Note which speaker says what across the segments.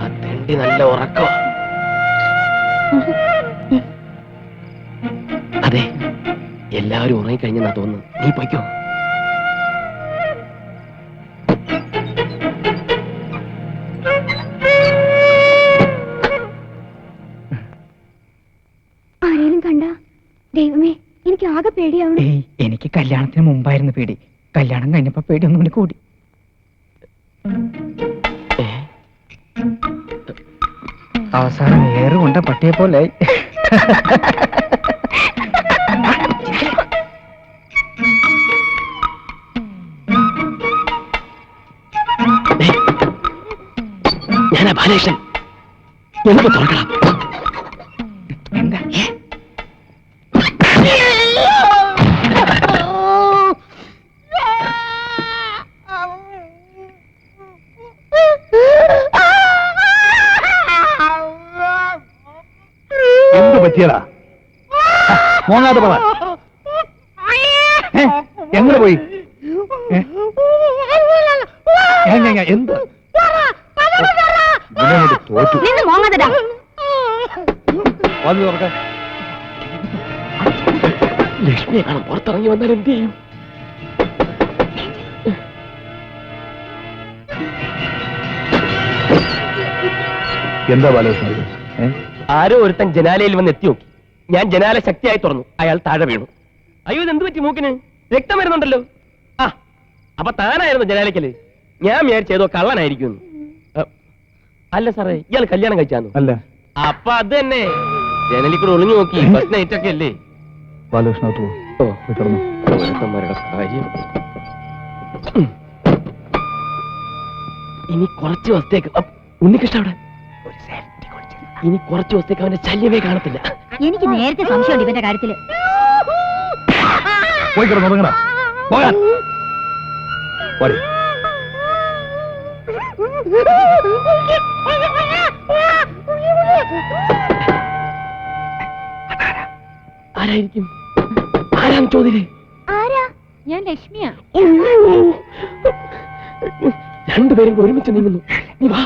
Speaker 1: ആ തെണ്ടി നല്ല ഉറക്കോ. അതെ, എല്ലാവരും ഉറങ്ങിക്കഴിഞ്ഞെന്നാ തോന്നുന്നു. നീ പൊയ്ക്കോ.
Speaker 2: ആരെയും കണ്ട? ദൈവമേ, എനിക്ക് ആകെ പേടിയാവണം.
Speaker 3: എനിക്ക് കല്യാണത്തിന് മുമ്പായിരുന്നു പേടി. കല്യാണം കഴിഞ്ഞപ്പോ പേടി ഒന്നുകൂടി കൂടി. അവസാനം ഏറുകൊണ്ട പട്ടിയെ പോലെ.
Speaker 1: ഞാനാ ബാലകൃഷ്ണൻ. എനിക്ക് തുറക്കണം.
Speaker 3: എന്താ
Speaker 4: എന്ത് പറ്റിയടാ? മോങ്ങാതെ പറ. എങ്ങനെ പോയി? എന്ത് തോറ്റു? വന്നു തുറക്കാൻ.
Speaker 1: ലക്ഷ്മിയെ കാണാൻ പുറത്തിറങ്ങി വന്നാൽ എന്ത് ചെയ്യും?
Speaker 4: എന്താ ബാലകൃഷ്ണൻ?
Speaker 1: ആരോ ഒരുത്തൻ ജനാലയിൽ വന്ന് എത്തി നോക്കി. ഞാൻ ജനാല ശക്തിയായി തുറന്നു. അയാൾ താഴെ വീണു. അയ്യോ, ഇത് എന്ത് പറ്റി? മൂക്കിന് രക്തം വരുന്നുണ്ടല്ലോ. ആ, അപ്പൊ താനായിരുന്നു ജനാലയ്ക്കല്. ഞാൻ വിചാരിച്ചേതോ കള്ളനായിരിക്കും. അല്ല സാറേ, ഇയാൾ കല്യാണം കഴിച്ചാന്നു?
Speaker 4: അല്ല.
Speaker 1: അപ്പൊ അത് തന്നെ, ജനലിൽ കൂടെ ഒളിഞ്ഞു നോക്കി. ഫസ്റ്റ് നൈറ്റ് ഒക്കെ അല്ലേ.
Speaker 4: ബാലകൃഷ്ണ
Speaker 1: കാര്യം ഇനി കുറച്ച് ദിവസത്തേക്ക് ഉണ്ണികൃഷ്ണ അവിടെ ഇനി കുറച്ച് ദിവസത്തേക്ക് അവന്റെ ശല്യമേ കാണത്തില്ല.
Speaker 2: എനിക്ക് നേരത്തെ സംശയമുണ്ട് ഇവന്റെ കാര്യത്തില്.
Speaker 4: പോയി കിടന്നുറങ്ങടാ. പോകാൻ
Speaker 1: ആരായിരിക്കും? ആരാന്ന് ചോദിച്ചേ.
Speaker 2: ആരാ? ഞാൻ ലക്ഷ്മിയാ.
Speaker 1: രണ്ടുപേരും ഒരുമിച്ച് നീങ്ങുന്നു. നീ വാ.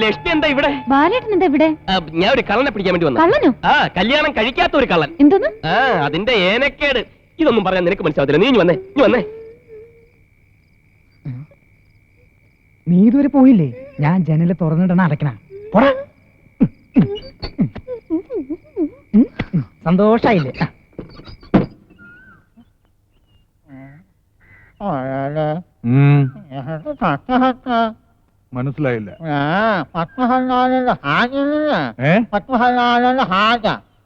Speaker 1: ലക്ഷ്മി എന്താ ഇവിടെ?
Speaker 2: ബാലേട്ടൻ എന്താ ഇവിടെ?
Speaker 1: ഞാൻ ഒരു കള്ളനെ പിടിക്കാൻ വേണ്ടി വന്നു.
Speaker 2: കള്ളനോ?
Speaker 1: ആ, കല്യാണം കഴിക്കാത്ത ഒരു കള്ളൻ.
Speaker 2: എന്തോന്ന്?
Speaker 1: ആ, അതിന്റെ ഏനക്കേട്. ഇതൊന്നും പറയാൻ നിനക്ക് മനസ്സിലാവത്തില്ല. നീ വന്നേ, നീ വന്നേ.
Speaker 3: നീ ഇതുവരെ പോയില്ലേ? ഞാൻ ജനല് തുറന്നിടണ അടയ്ക്കണ. പോടാ. സന്തോഷായില്ലേ?
Speaker 4: മനസ്സിലായില്ല.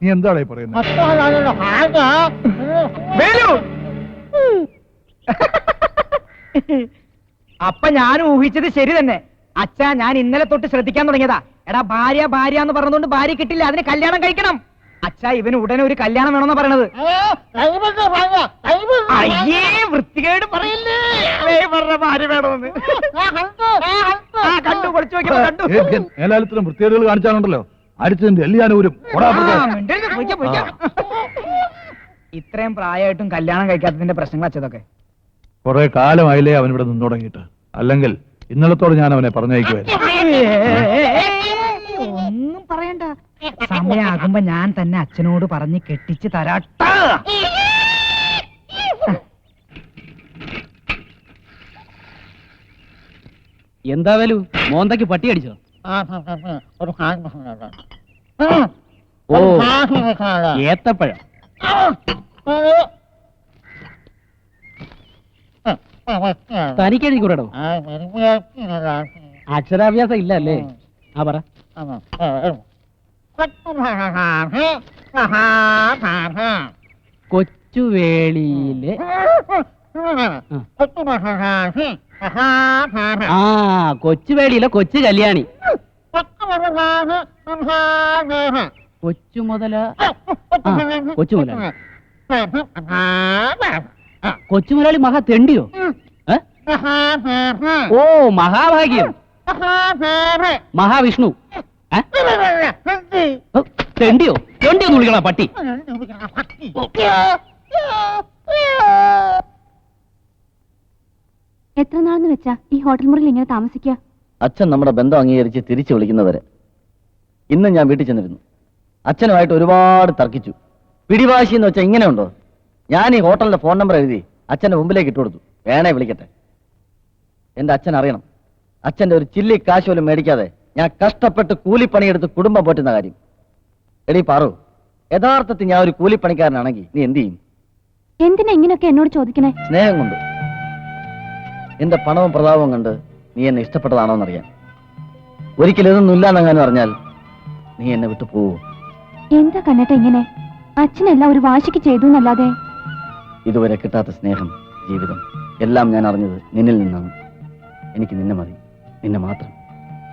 Speaker 4: നീ എന്താണ് പറയുന്നത്?
Speaker 3: അപ്പൊ ഞാൻ ഊഹിച്ചത് ശരി തന്നെ. അച്ഛാ, ഞാൻ ഇന്നലെ തൊട്ട് ശ്രദ്ധിക്കാൻ തുടങ്ങിയതാ. എടാ, ഭാര്യ ഭാര്യ എന്ന് പറഞ്ഞുകൊണ്ട് ഭാര്യ കിട്ടില്ല, അതിന് കല്യാണം കഴിക്കണം. അച്ഛാ, ഇവന് ഉടനെ ഒരു കല്യാണം വേണമെന്നാ പറയണത്. അയ്യേ, വൃത്തികേട് പറയില്ലേ. ഭാര്യ വേണമെന്ന് കണ്ടു, പൊളിച്ചു നോക്കിയപ്പോ കണ്ടു.
Speaker 4: എല്ലാത്തിലും വൃത്തികേടുകൾ കാണിച്ചാലുണ്ടല്ലോ അടിച്ചതിന്റെ എല്ലിയാനൂരും.
Speaker 3: ഇത്രയും പ്രായമായിട്ടും കല്യാണം കഴിക്കാത്തതിന്റെ പ്രശ്നങ്ങൾ അച്ഛതൊക്കെ.
Speaker 4: കുറെ കാലമായില്ലേ അവൻ ഇവിടെ നിന്ന് തുടങ്ങിയിട്ട്. അല്ലെങ്കിൽ ഇന്നലത്തോടെ ഞാൻ അവനെ പറഞ്ഞയക്കുമായിരുന്നു.
Speaker 3: ഒന്നും പറയണ്ട. സമയാകുമ്പോ ഞാൻ തന്നെ അച്ഛനോട് പറഞ്ഞ് കെട്ടിച്ച് തരാട്ട.
Speaker 1: എന്താ വേലു, മോന്തയ്ക്ക് പട്ടി അടിച്ചോ? ഓ, ഏത്തപ്പഴം. തനിക്കെഴുതി കൂടോ? അക്ഷരാഭ്യാസം ഇല്ല അല്ലേ? ആ, പറ. കൊച്ചുവേളിയിലെ കൊച്ചുവേളിയിലെ കൊച്ചു കല്യാണി. കൊച്ചുമുതല കൊച്ചുമുതലാളി. കൊച്ചുമുതലാളി മഹാ തെണ്ടിയോ? ഓ, മഹാഭാഗ്യം. മഹാവിഷ്ണു. തെണ്ടിയോ? തെണ്ടിയൊന്ന് വിളിക്കണ പട്ടി.
Speaker 2: എത്ര നാളെന്ന് വെച്ചാ ഈ ഹോട്ടൽ മുറിയിൽ ഇങ്ങനെ താമസിക്കുക?
Speaker 5: അച്ഛൻ നമ്മുടെ ബന്ധം അംഗീകരിച്ച് തിരിച്ചു വിളിക്കുന്നവരെ. ഇന്ന് ഞാൻ വീട്ടിൽ ചെന്നിരുന്നു. അച്ഛനുമായിട്ട് ഒരുപാട് തർക്കിച്ചു. പിടിവാശി എന്ന് വെച്ചാൽ ഇങ്ങനെയുണ്ടോ? ഞാൻ ഈ ഹോട്ടലിന്റെ ഫോൺ നമ്പർ എഴുതി അച്ഛന്റെ മുമ്പിലേക്ക് ഇട്ടുകൊടുത്തു. വേണേ വിളിക്കട്ടെ. എന്റെ അച്ഛൻ അറിയണം, അച്ഛന്റെ ഒരു ചില്ലി കാശ് പോലും മേടിക്കാതെ ഞാൻ കഷ്ടപ്പെട്ട് കൂലിപ്പണിയെടുത്ത് കുടുംബം പോറ്റുന്ന കാര്യം. എടീ പാറു, യഥാർത്ഥത്തിൽ ഞാൻ ഒരു കൂലിപ്പണിക്കാരനാണെങ്കിൽ നീ എന്ത് ചെയ്യും?
Speaker 2: എന്തിനാ ഇങ്ങനെയൊക്കെ എന്നോട് ചോദിക്കണേ?
Speaker 5: സ്നേഹം കൊണ്ട്. എന്റെ പണവും പ്രതാപവും കണ്ട് നീ എന്നെ ഇഷ്ടപ്പെട്ടതാണോന്നറിയാൻ. ഒരിക്കലും ഇതൊന്നും ഇല്ലാന്നെങ്ങാനും അറിഞ്ഞാൽ നീ എന്നെ വിട്ടു പോവൂ?
Speaker 2: എന്താ കണ്ണേട്ട ഇങ്ങനെ? അച്ഛനെല്ലാം ഒരു വാശിക്ക് ചെയ്തു എന്നല്ലാതെ.
Speaker 5: ഇതുവരെ കിട്ടാത്ത സ്നേഹം, ജീവിതം എല്ലാം ഞാൻ അറിഞ്ഞത് നിന്നിൽ നിന്നാണ്. എനിക്ക് നിന്നെ മതി, നിന്നെ മാത്രം.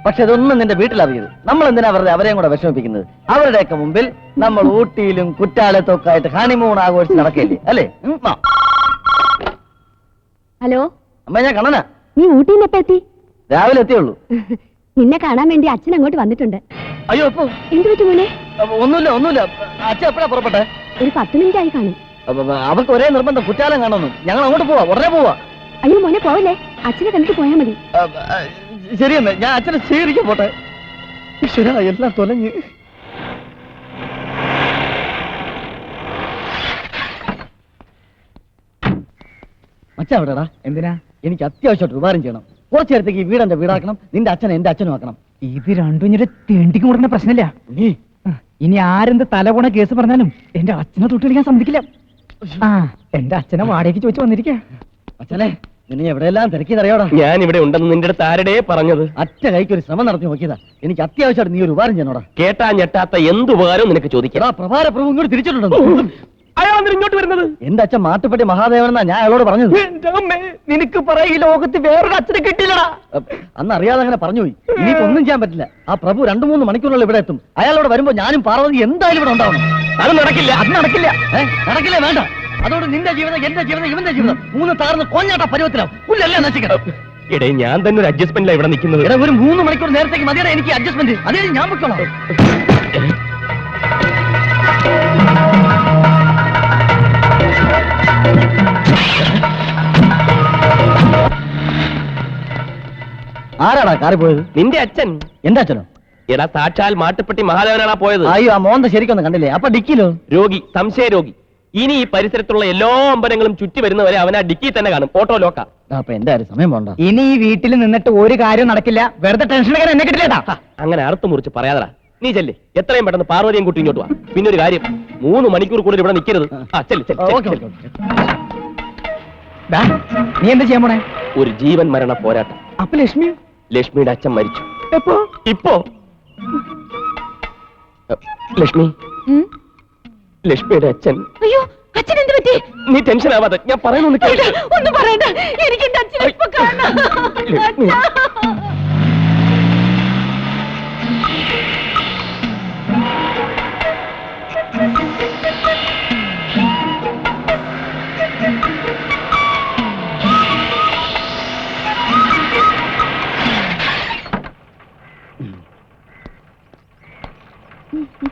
Speaker 5: പക്ഷെ ഇതൊന്നും നിന്റെ വീട്ടിലറിയരുത്. നമ്മൾ എന്തിനാ വെറുതെ അവരെയും കൂടെ വിഷമിപ്പിക്കുന്നത്? അവരുടെയൊക്കെ മുമ്പിൽ നമ്മൾ ഊട്ടിയിലും കുറ്റാലത്തൊക്കെ ആയിട്ട് ഹണിമൂൺ ആഘോഷിച്ച് നടക്കല്ലേ, അല്ലേ?
Speaker 2: ഹലോ
Speaker 5: അമ്മ, ഞാൻ കണ്ണനാ.
Speaker 2: നീ ഊട്ടിയിൽ എപ്പോ എത്തി?
Speaker 5: രാവിലെ എത്തിയുള്ളൂ.
Speaker 2: നിന്നെ കാണാൻ വേണ്ടി അച്ഛൻ അങ്ങോട്ട് വന്നിട്ടുണ്ട്.
Speaker 5: അയ്യോ, എപ്പോ?
Speaker 2: എന്ത് പറ്റി മോനെ?
Speaker 5: ഒന്നുമില്ല. അച്ഛൻ എപ്പോഴാ പുറപ്പെട്ടെ?
Speaker 2: ഒരു 10 മിനിറ്റ് ആയി കാണും.
Speaker 5: അവർക്ക് ഒരേ നിർബന്ധം, കുറ്റാലം കാണുന്നു. ഞങ്ങൾ അങ്ങോട്ട് പോവാ, ഉടനെ പോവാ.
Speaker 2: അയ്യോ മോനെ പോവല്ലേ, അച്ഛനെ കണ്ടിട്ട് പോയാ മതി.
Speaker 5: ശരിയെന്നേ, ഞാൻ അച്ഛനെ സ്വീകരിക്കാൻ പോട്ടെ. ഈശ്വരാ, എല്ലാം തൊലഞ്ഞ്. മച്ചാ എവിടെടാ?
Speaker 3: എന്തിനാ?
Speaker 5: എനിക്ക് അത്യാവശ്യമായിട്ട് ഉപകാരം ചെയ്യണം. കുറച്ചു നേരത്തേക്ക് ഈ വീട് എന്റെ വീടാക്കണം, നിന്റെ അച്ഛനെ എന്റെ അച്ഛനും ആക്കണം.
Speaker 3: ഇത് രണ്ടും ഇങ്ങനെ തേണ്ടിക്ക് കൊടുക്കുന്ന പ്രശ്നമില്ല. ഇനി ആരെന്ത് തലകുണ കേസ് പറഞ്ഞാലും എന്റെ അച്ഛനെ തൊട്ട് കളിക്കാൻ സമ്മതിക്കില്ല. ആ, എന്റെ അച്ഛനെ വാടകയ്ക്ക് ചോദിച്ചു വന്നിരിക്കാ.
Speaker 5: അച്ഛനെ, നിന്നെ എവിടെയെല്ലാം തിരക്കിയതറിയോടാ?
Speaker 1: ഞാൻ ഇവിടെ ഉണ്ടെന്ന് നിന്റെ അടുത്ത് ആരുടെ പറഞ്ഞത്?
Speaker 5: അച്ഛ കൈക്ക് ഒരു ശ്രമം നടത്തി നോക്കിയതാ. എനിക്ക് അത്യാവശ്യമായിട്ട് നീ ഒരു ഉപകാരം ചെയ്യണോടാ.
Speaker 1: കേട്ടാ ഞെട്ടാത്ത എന്ത് ഉപകാരവും നിനക്ക് ചോദിക്കാം.
Speaker 5: പ്രഭാര പ്രഭു ഇങ്ങോട്ട് തിരിച്ചിട്ടുണ്ടോ?
Speaker 1: അയാൾ ഇങ്ങോട്ട് വരുന്നത്?
Speaker 5: എന്റെ അച്ഛൻ മാട്ടുപ്പെട്ടി മഹാദേവനെന്നാ ഞാൻ അയാളോട് പറഞ്ഞത്.
Speaker 3: നിനക്ക് പറ, ഈ ലോകത്ത് വേറൊരു അച്ഛനെ കിട്ടിയില്ലടാ.
Speaker 5: അന്ന് അറിയാതെ അങ്ങനെ പറഞ്ഞുപോയി. ഇനിയിപ്പോ ഒന്നും ചെയ്യാൻ പറ്റില്ല. ആ പ്രഭു 2-3 മണിക്കൂറുകളിൽ ഇവിടെ എത്തും. അയാളോട് വരുമ്പോ ഞാനും പാർവതി എന്തായാലും ഇവിടെ ഉണ്ടാവണം.
Speaker 1: അത് നടക്കില്ല.
Speaker 5: നടക്കില്ല, വേണ്ട. അതോട് നിന്റെ ജീവിതം, എന്റെ ജീവിതം, ഇവന്റെ ജീവിതം 3 താർന്ന് കൊഞ്ഞാട്ട പരുവത്തിലാവും. പുല്ലെല്ലാം നശിക്കണം.
Speaker 1: ഇടേ, ഞാൻ തന്നെ ഒരു അഡ്ജസ്റ്റ്മെന്റിലാണ് ഇവിടെ നിൽക്കുന്നത്.
Speaker 5: ഇവിടെ ഒരു 3 മണിക്കൂർ നേരത്തേക്ക് മതിയുടെ എനിക്ക് അഡ്ജസ്റ്റ്മെന്റ്. അതേ ഞാൻ വെക്കണം. ആരാടാ കാറി പോയത്?
Speaker 1: നിന്റെ അച്ഛൻ.
Speaker 5: എന്റെ അച്ഛനോ?
Speaker 1: എടാ, സാക്ഷാൽ മാട്ടുപ്പെട്ടി മഹാദേവനാണ് പോയത്.
Speaker 5: അയ്യോ, ആ മോന്ത ശരിക്കൊന്നും കണ്ടില്ലേ? അപ്പൊ ഡിക്കിലോ?
Speaker 1: രോഗി, സംശയ രോഗി. ഇനി ഈ പരിസരത്തുള്ള എല്ലാ അമ്പലങ്ങളും ചുറ്റി വരുന്നവരെ അവൻ ആ ഡിക്കി തന്നെ കാണും. ഓട്ടോ ലോക്ക.
Speaker 5: അപ്പൊ എന്റെ കാര്യം സമയം പോണ്ട.
Speaker 3: ഇനി ഈ വീട്ടിൽ നിന്നിട്ട് ഒരു കാര്യം നടക്കില്ല. വെറുതെ ടെൻഷൻ എടുക്കാൻ എന്നെ കിട്ടില്ലേട്ടാ.
Speaker 1: അങ്ങനെ അറുത്ത് മുറിച്ച് പറയാതടാ. നീ ചെല്ലേ, എത്രയും പെട്ടെന്ന് പാർവതിയും കൂട്ടി ഇങ്ങോട്ട് വാ. പിന്നെ ഒരു കാര്യം, 3 മണിക്കൂർ കൂടുതൽ ഇവിടെ നിൽക്കരുത്.
Speaker 3: നീ എന്താ ചെയ്യാൻ പോണേ?
Speaker 1: ഒരു ജീവൻ മരണ പോരാട്ടം.
Speaker 3: അപ്പൊ ലക്ഷ്മി?
Speaker 1: ലക്ഷ്മിയുടെ അച്ഛൻ മരിച്ചു.
Speaker 3: എപ്പോ?
Speaker 1: ഇപ്പോ. ലക്ഷ്മിയുടെ അച്ഛൻ.
Speaker 2: അയ്യോ, അച്ഛൻ എന്ത് പറ്റി?
Speaker 1: നീ ടെൻഷൻ ആവാതെ, ഞാൻ പറയുന്നു.
Speaker 2: ഒന്നും പറയണ്ട, എനിക്ക് എന്റെ അച്ഛനെ ഇപ്പൊ കാണണം.
Speaker 1: ലക്ഷ്മി.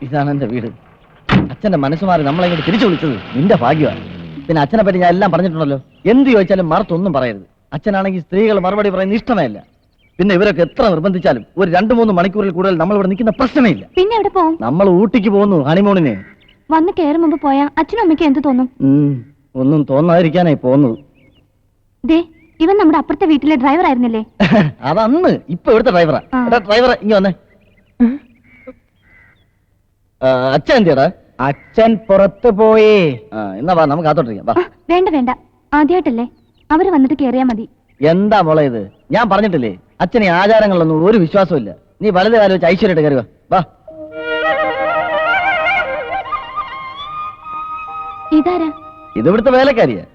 Speaker 5: ഇതാണ് എന്റെ വീട്. അച്ഛന്റെ മനസ്സുമാറി നമ്മളെ ഇങ്ങോട്ട് തിരിച്ചു വിളിച്ചത് നിന്റെ ഭാഗ്യമാണ്. പിന്നെ അച്ഛനെ പറ്റി ഞാൻ എല്ലാം പറഞ്ഞിട്ടുണ്ടല്ലോ. എന്ത് ചോദിച്ചാലും മറുത്തൊന്നും പറയരുത്. അച്ഛനാണെങ്കിൽ സ്ത്രീകൾ മറുപടി പറയുന്ന ഇഷ്ടമേ ഇല്ല. പിന്നെ ഇവരൊക്കെ എത്ര നിർബന്ധിച്ചാലും ഒരു 2-3 മണിക്കൂറിൽ കൂടുതൽ നമ്മൾ ഇവിടെ നിൽക്കുന്ന പ്രശ്നമേ ഇല്ല.
Speaker 2: പിന്നെ എവിടെ പോവും?
Speaker 5: നമ്മൾ ഊട്ടിക്ക് പോകുന്നു ഹണിമൂണിന്.
Speaker 2: വന്ന് കയറും മുമ്പ് പോയാ അച്ഛനും അമ്മയ്ക്ക് എന്ത് തോന്നും?
Speaker 5: ഒന്നും തോന്നാതിരിക്കാനായി പോകുന്നത്.
Speaker 2: ദേ, ഇവൻ നമ്മുടെ അപ്പുറത്തെ വീട്ടിലെ ഡ്രൈവർ ആയിരുന്നില്ലേ?
Speaker 5: അതന്ന്. ഇപ്പൊ ഇവിടുത്തെ ഡ്രൈവറാ. ഡ്രൈവർ ഇങ്ങ വന്നേ. അച്ഛൻ എന്തിയടാ?
Speaker 3: അച്ഛൻ പുറത്തു പോയി.
Speaker 5: എന്നാ വാ, നമുക്ക് കാത്തോട്ടിരിക്കാം.
Speaker 2: വേണ്ട, ആദ്യമായിട്ടല്ലേ, അവര് വന്നിട്ട് കേറിയാ മതി.
Speaker 5: എന്താ മോളെ ഇത്? ഞാൻ പറഞ്ഞിട്ടില്ലേ, അച്ഛനെ ആചാരങ്ങളിലൊന്നും ഒരു വിശ്വാസവും ഇല്ല. നീ വലത് കാലം വെച്ച് ഐശ്വര്യമായിട്ട് കയറുക. വാ.
Speaker 2: ഇതാരാ?
Speaker 5: ഇത് ഇവിടുത്തെ വേലക്കാരിയാ.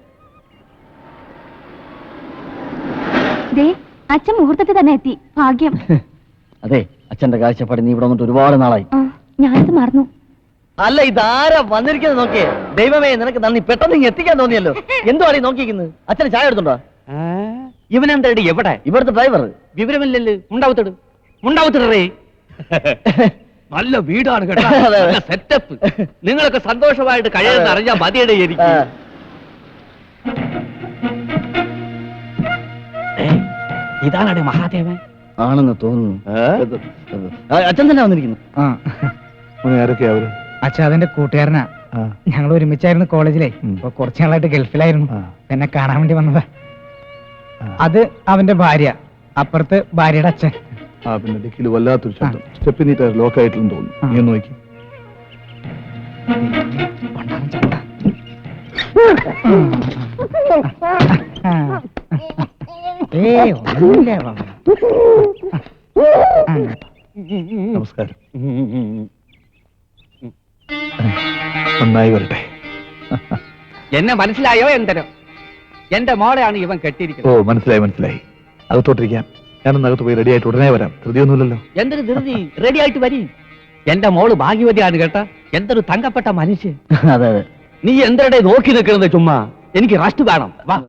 Speaker 2: ദേ, അച്ഛൻ മുഹൂർത്തത്തിൽ തന്നെ എത്തി. ഭാഗ്യം.
Speaker 5: അതെ, അച്ഛന്റെ കാഴ്ചപ്പാട് നീ ഇവിടെ വന്നിട്ട് ഒരുപാട് നാളായി.
Speaker 2: ഞാനത് മറന്നു.
Speaker 5: അല്ല, ഇതാരാ വന്നിരിക്കുന്നത് നോക്കിയേ. ദൈവമേ, നിനക്ക് നന്ദി. പെട്ടെന്ന് ഇങ്ങ് എത്തിക്കാൻ തോന്നിയല്ലോ. എന്തുവാണ് ഈ നോക്കിയിരിക്കുന്നത്? അച്ഛന് ചായ എടുത്തുണ്ടോ?
Speaker 1: ഇവനെന്താടി എവിടെ?
Speaker 5: ഇവിടുത്തെ ഡ്രൈവർ.
Speaker 1: വിവരമില്ലല്ലോ. ഉണ്ടാവത്തിടേ. നല്ല വീടാണ് കേട്ടോ, നല്ല സെറ്റപ്പ്. നിങ്ങളൊക്കെ സന്തോഷമായിട്ട് കഴിയുന്ന അറിഞ്ഞാൽ മതിയുടെ എനിക്ക്. ഇതാണടെ മഹാദേവൻ.
Speaker 5: ആണെന്ന് തോന്നുന്നു. അച്ഛൻ തന്നെ വന്നിരിക്കുന്നു.
Speaker 3: ആ
Speaker 4: മോനെ, ആരൊക്കെയാ അവര്?
Speaker 3: അച്ഛാ അതെന്റെ കൂട്ടുകാരനാ.
Speaker 4: ആ,
Speaker 3: ഞങ്ങൾ ഒരുമിച്ചായിരുന്നു കോളേജിലെ.
Speaker 4: ഉം.
Speaker 3: ഇപ്പൊ കുറച്ചു നാളായിട്ട് ഗൾഫിലായിരുന്നു.
Speaker 4: ആ.
Speaker 3: എന്നെ കാണാൻ വേണ്ടി വന്നതാ.
Speaker 4: ആ.
Speaker 3: അത് അവന്റെ ഭാര്യ, അപ്പുറത്ത് ഭാര്യയുടെ അച്ഛൻ.
Speaker 4: ആ, പിന്നെ ഡിക്കിയിൽ വല്ലാത്തൊരു ശബ്ദം. സ്റ്റെപ്പ് നീറ്റ് ലോക്ക് ആയിട്ടില്ലെന്ന് തോന്നുന്നു.
Speaker 3: ആ.
Speaker 4: നീ ഒന്ന് നോക്കി.
Speaker 3: കൊണ്ടാരം ചത്ത. ഏയ് ഒന്നുമില്ല ബാബാ.
Speaker 4: നമസ്കാരം. നന്നായി വരട്ടെ.
Speaker 6: എന്നെ മനസ്സിലായോ എന്തരോ? എന്റെ മോളെയാണ് ഇവൻ
Speaker 4: ഓ,
Speaker 6: കെട്ടിയിരിക്കുന്നത്.
Speaker 4: മനസ്സിലായി മനസ്സിലായി. അകത്തോട്ടിരിക്കാം. ഞാനൊന്ന് അകത്ത് പോയി റെഡി ആയിട്ട് ഉടനെ വരാം. ധൃതിയൊന്നുമില്ലല്ലോ.
Speaker 6: എന്തൊരു ധൃതി, റെഡി ആയിട്ട് വരി. എന്റെ മോള് ഭാഗ്യവതിയാണ് കേട്ടാ. എന്തൊരു തങ്കപ്പെട്ട മനുഷ്യൻ.
Speaker 5: അതെ അതെ.
Speaker 6: നീ എന്തരടെ നോക്കി നിൽക്കുന്നത് ചുമ്മാ? എനിക്ക് റസ്റ്റ് വേണം. വാ.